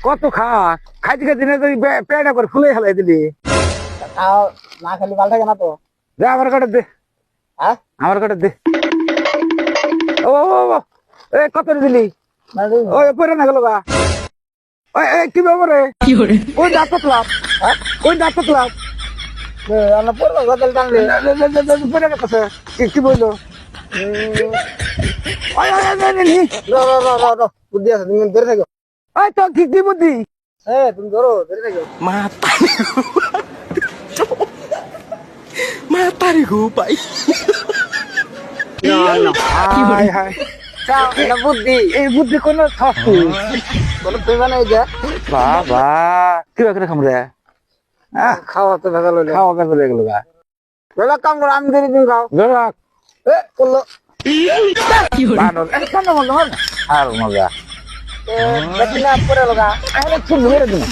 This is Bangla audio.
কত খাস খাইতে খাইতে না তুই পেটা করে ফুলে খেলাই দিলি খাও না খালি ভালো থাকে না তো দে আমার কাটা দে হ্যাঁ আমার কাটা দে ও এ কত দিলি ওই পরে না গেল গা ওই কি ব্যাপার রে ওই দাঁত পাতলাম ওই দাঁত পাতলাম আমরা পড়বো গদল টানলে পরে গেছে কি বললো বুদ্ধি আছে তুমি ধরে থাকো ওই তো কি বুদ্ধি হ্যাঁ তুমি ধরো ধরে থাকো Matari ko pa. High high এটা বুদ্ধি এই বুদ্ধি কোন থাকু বলো তুই বানাই যা বাবা কি করে খামরে খাওয়া তো ভেজাল হইলো খাওয়া গেছে হয়ে গেল গা বেলা কাম করো আমি দেরি তুমি খাও বেরাক এ করলো বানর কেন মজা আর মজা বেশি না পরে লগা আরে চুল ধরে দিন